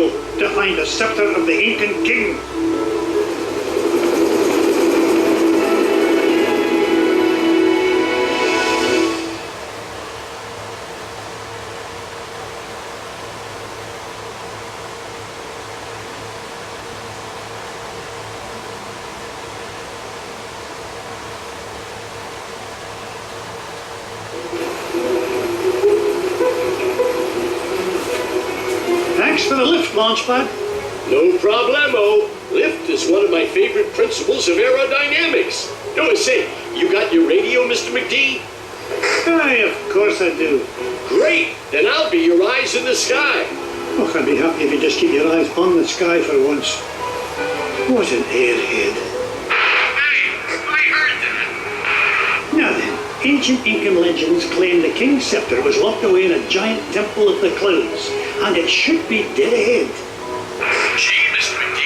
Nightingale to find the scepter of the ancient king. Thanks for the lift, Launchpad. No problemo. Lift is one of my favorite principles of aerodynamics. No, say, you got your radio, Mr. McD? Aye, of course I do. Great. Then I'll be your eyes in the sky. Oh, I'd be happy if you just keep your eyes on the sky for once. What an airhead. Hey, I heard that. Now then, ancient Incan legends claim the king's scepter was locked away in a giant temple of the clouds, and it should be dead ahead. Gee, Mr. McD,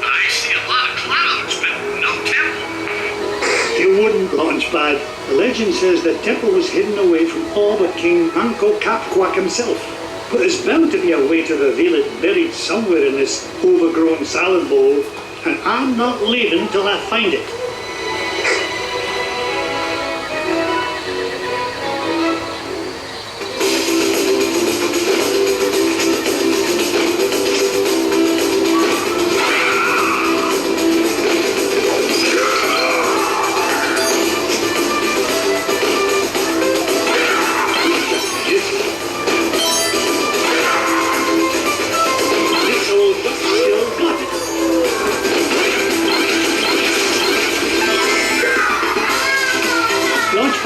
I see a lot of clouds, but no temple. You wouldn't, Launchpad. The legend says the temple was hidden away from all but King Manco Capquack himself. But there's bound to be a way to reveal it buried somewhere in this overgrown salad bowl, and I'm not leaving till I find it.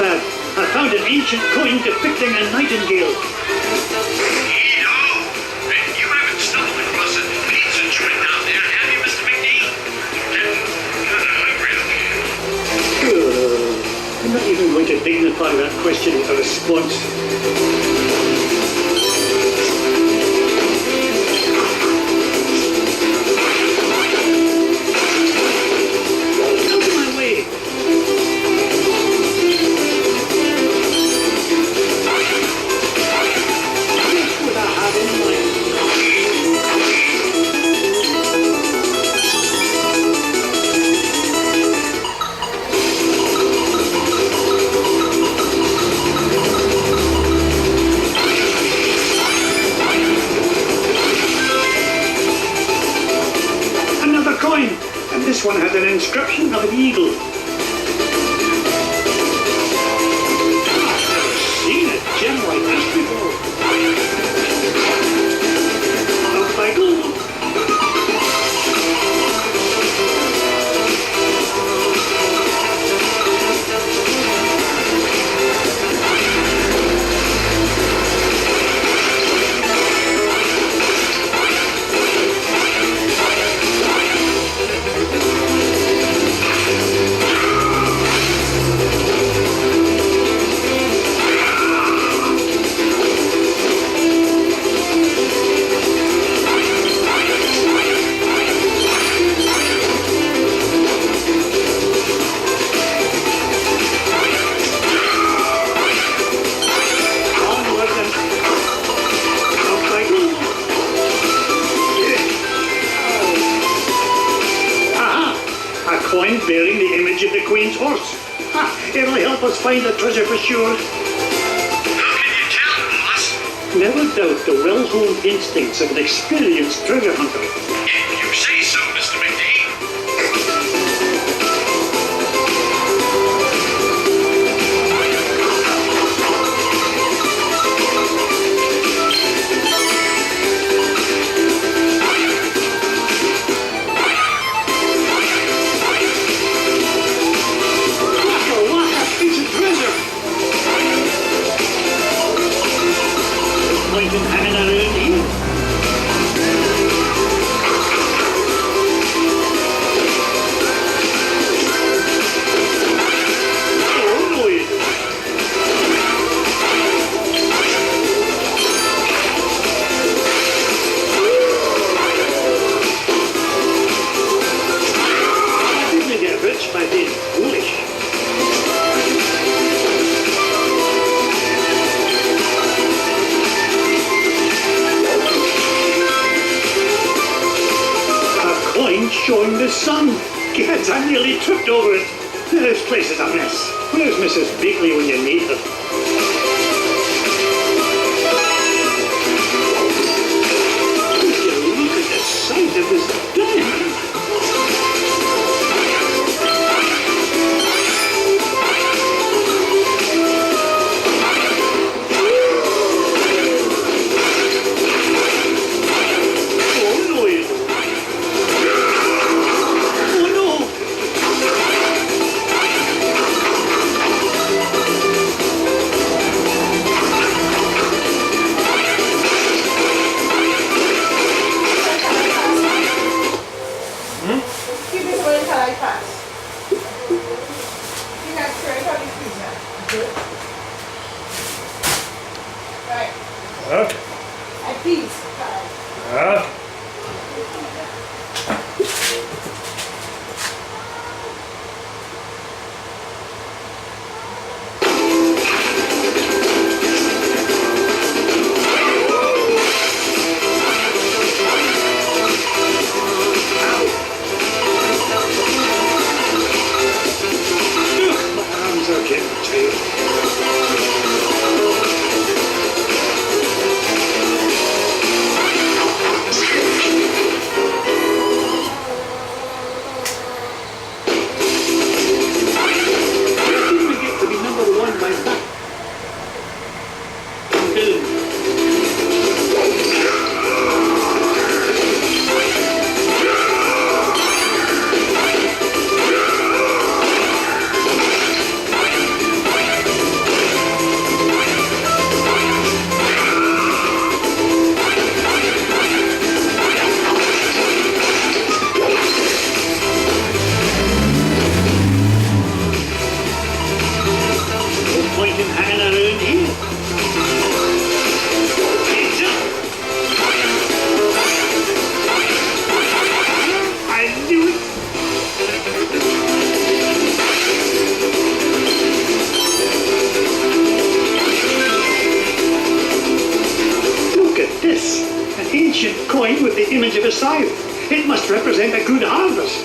I found an ancient coin depicting a nightingale. You haven't stumbled across a pizza joint down there, have you, Mr. McD? Really? I'm not even going to dignify that question with a response. Out of my way! And this one has an inscription of an eagle. I've never seen a gem like this before. Up I go. Coin bearing the image of the Queen's horse. Ha! It'll help us find the treasure for sure. How can you tell, boss? Never doubt the well-honed instincts of an experienced treasure hunter. If you say so, Mr. McD. Hanging around here. showing the sun. Gad, I nearly tripped over it. This place is a mess. Where's Mrs. Beakley when you need her? Would you look at the size of this diamond? With the image of a scythe. It must represent a good harvest.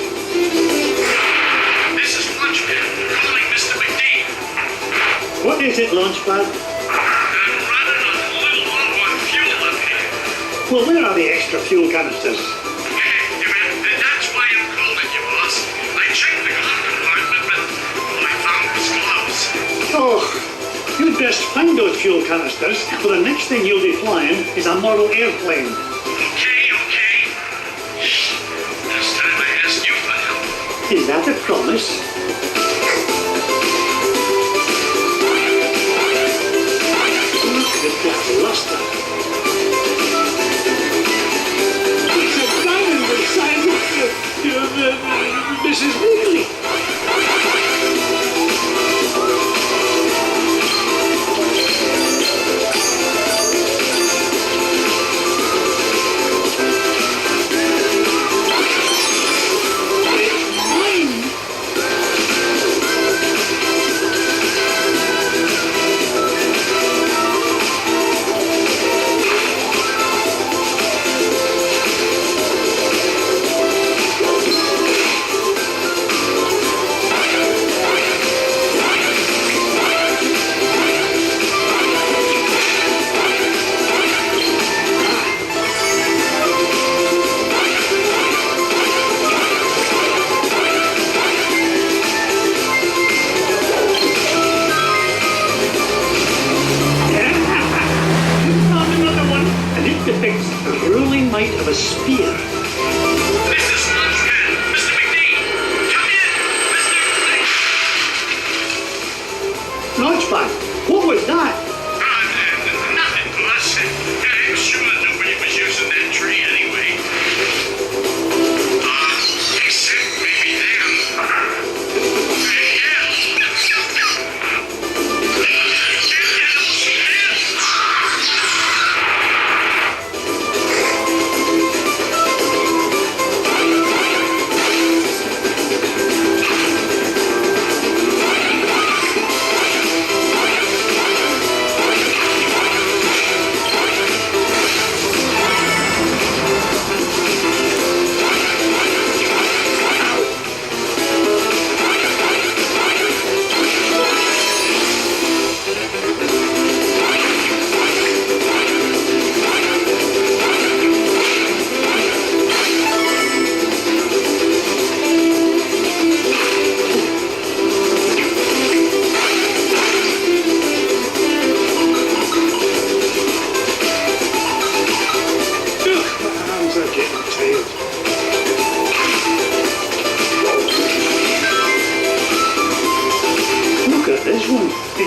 This is Launchpad, calling Mr. McDee. What is it, Launchpad? I'm running a little low on fuel up here. Well, where are the extra fuel canisters? That's why I'm calling you, boss. I checked the glove compartment, but all I found was gloves. Oh, you'd best find those fuel canisters, for the next thing you'll be flying is a model airplane. Okay. This time I asked you for help. Is that a promise? Look at that luster. It's a diamond the size of Mrs. Beakley. Of a spear. This is Launchpad. Mr. McDee. Come in. Mr. Launchpad, what was that? Nothing, boss. I'm sure nobody was using that tree anyway. Except maybe them.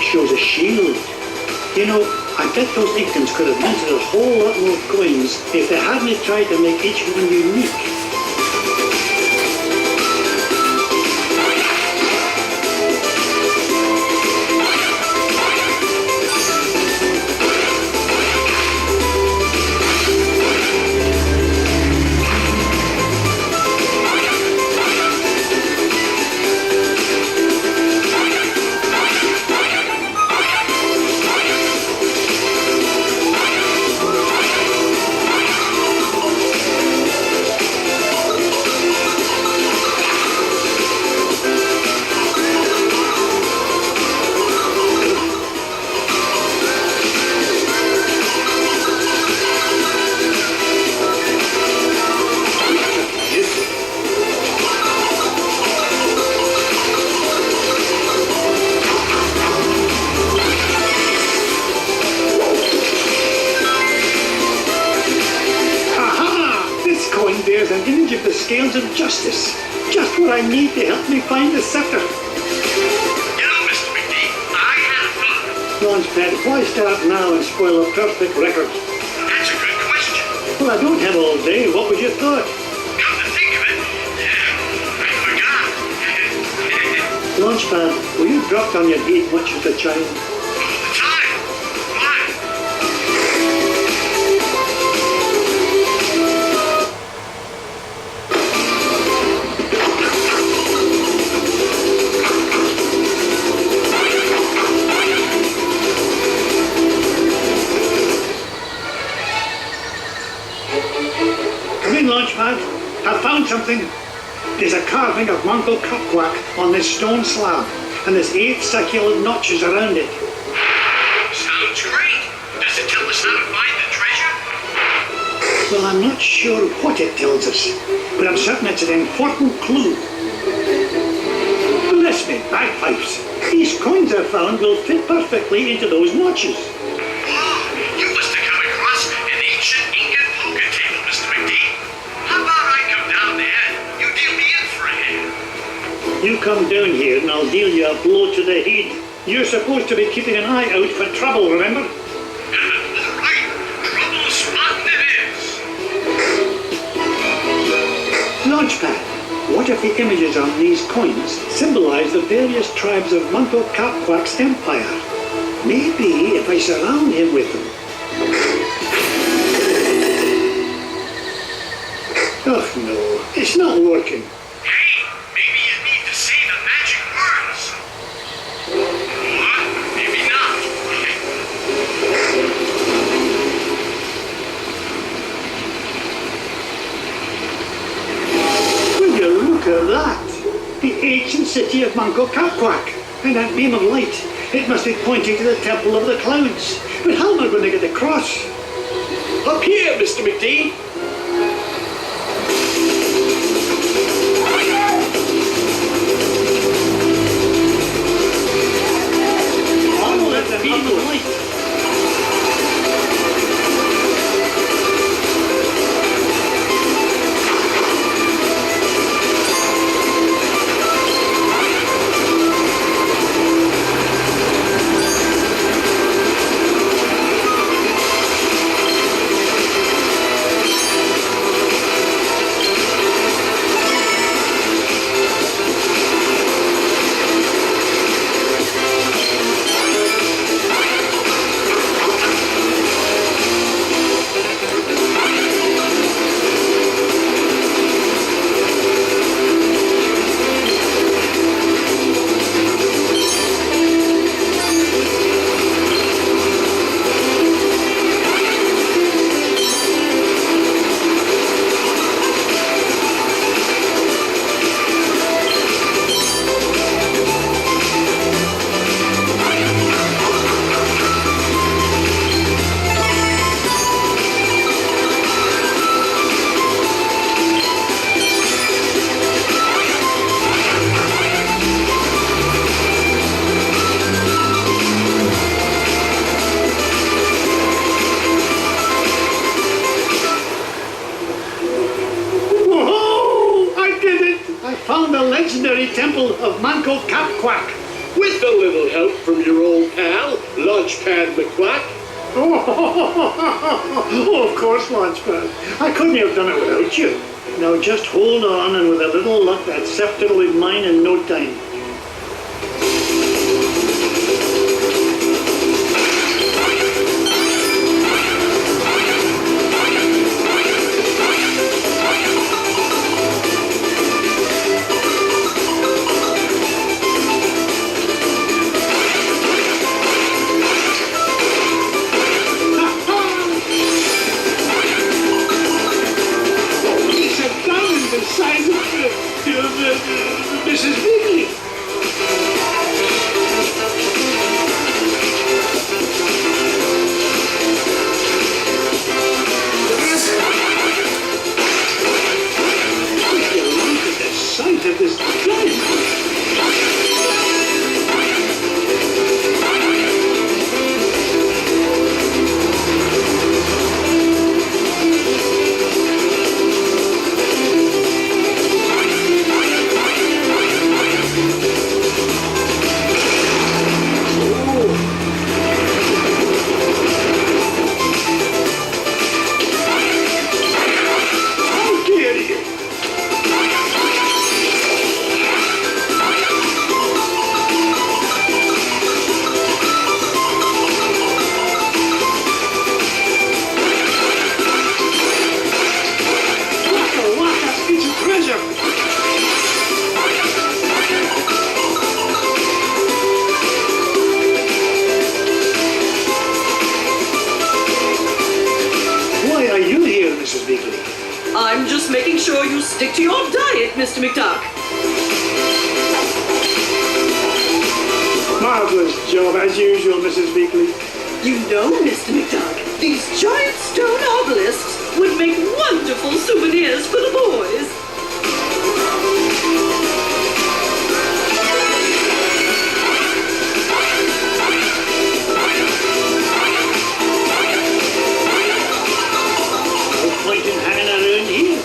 shows a shield. You know, I bet those Incans could have minted a whole lot more coins if they hadn't tried to make each one unique. There's an image of the scales of justice. Just what I need to help me find the scepter. You know, Mr. McGee, I had a thought. Launchpad, why start now and spoil a perfect record? That's a good question. Well, I don't have all day. What was your thought? Come to think of it, I forgot. Launchpad, were you dropped on your head much as a child? All the time. Why? Launchpad, I found something. There's a carving of Uncle Cupquack on this stone slab, and there's 8 circular notches around it. Sounds great. Does it tell us how to find the treasure? Well, I'm not sure what it tells us, but I'm certain it's an important clue. Bless me, bagpipes. These coins I found will fit perfectly into those notches. Oh, you must have come across an ancient Incan poker table, Mr. McGee. How about I come down there and you deal me in for a hand? You come down here and I'll deal you a blow to the head. You're supposed to be keeping an eye out for trouble, remember? All right, trouble spotting it is. Launchpad, what if the images on these coins symbolize the various tribes of Uncle Cupquack's empire? Maybe if I surround him with them. Oh no, it's not working. Hey, maybe you need to say the magic words. Or maybe not. Will you look at that? The ancient city of Uncle Cupquack. And that beam of light, it must be pointing to the Temple of the Clouds. But how am I going to get across? Up here, Mr. McGee. Oh, that's a beam of light. Temple of Uncle Cupquack. with a little help from your old pal, Launchpad McQuack. Oh, of course, Launchpad. I couldn't have done it without you. Now just hold on, and with a little luck, that scepter will be mine in no time. Mrs. Weekly. Look at the size of this diamond. Why are you here, Mrs. Weekly? I'm just making sure you stick to your diet, Mr. McDuck. Marvelous job, as usual, Mrs. Weekly. You know, Mr. McDuck, these giant stone obelisks would make wonderful souvenirs for the boys. No point in hanging around here.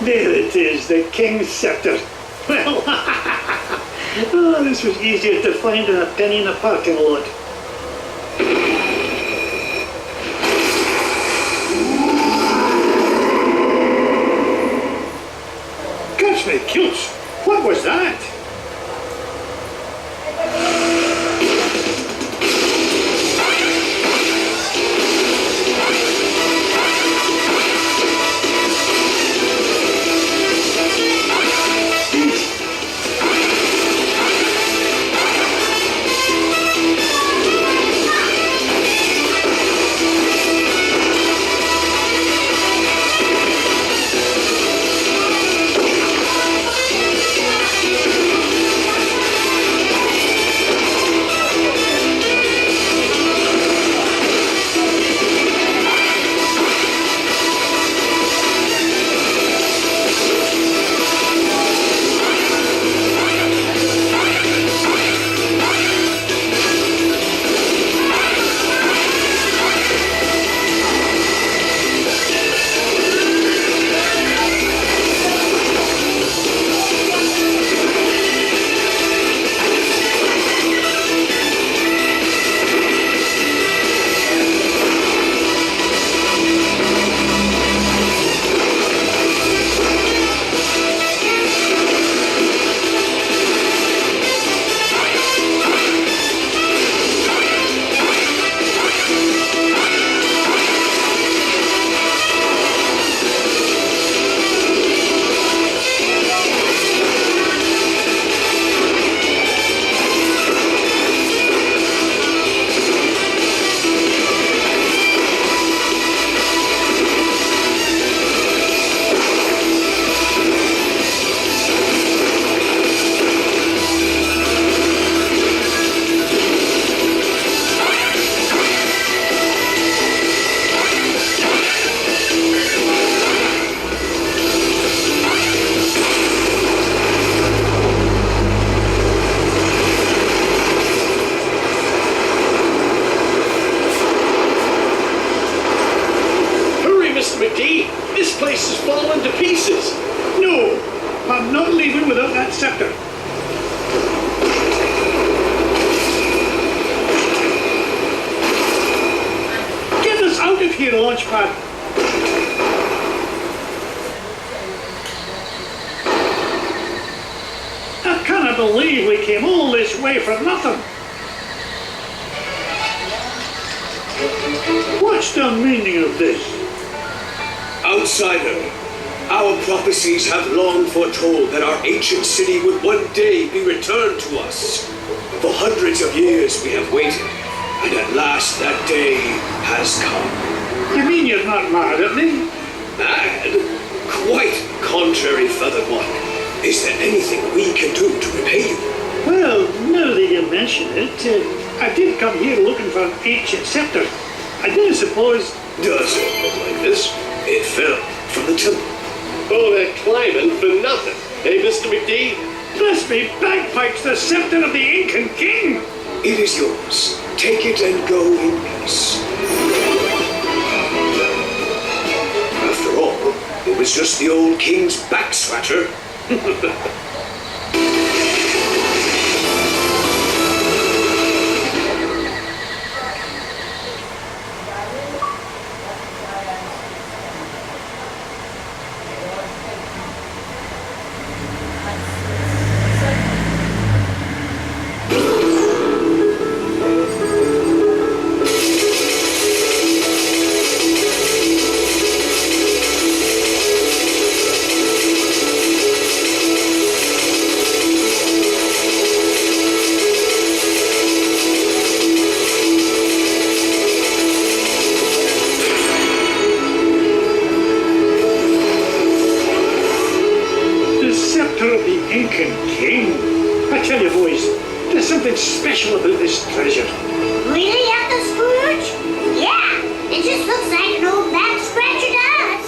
There it is, the King's Scepter. Well, oh, this was easier to find than a penny in a parking lot. Catch me kilts! What was that? This place is falling to pieces. No, I'm not leaving without that scepter. Get us out of here, Launchpad. I cannot believe we came all this way for nothing. What's the meaning of this? Outsider, our prophecies have long foretold that our ancient city would one day be returned to us. For hundreds of years we have waited, and at last that day has come. You mean you're not mad at me? Mad? Quite contrary, Feathered One. Is there anything we can do to repay you? Well, now that you mention it, I did come here looking for an ancient scepter. I didn't suppose... Does it look like this? It fell from the temple. Oh, that climbing for nothing. Hey, Mr. McD? Bless me bagpipes, the scepter of the Incan king! It is yours. Take it and go in peace. After all, it was just the old king's back scratcher. Incan king. I tell you, boys, there's something special about this treasure. Really, Uncle Scrooge? Yeah, it just looks like an old back scratcher to us.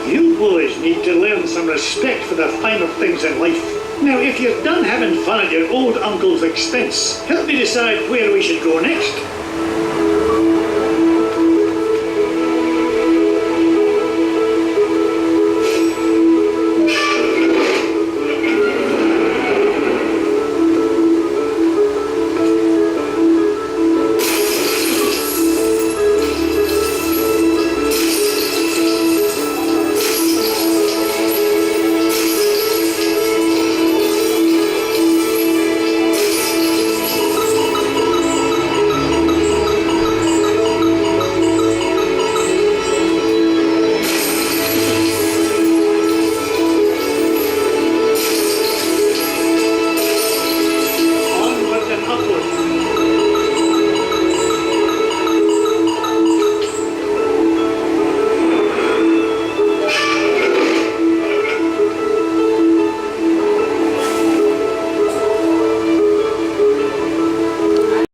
You boys need to learn some respect for the finer things in life. Now, if you're done having fun at your old uncle's expense, help me decide where we should go next.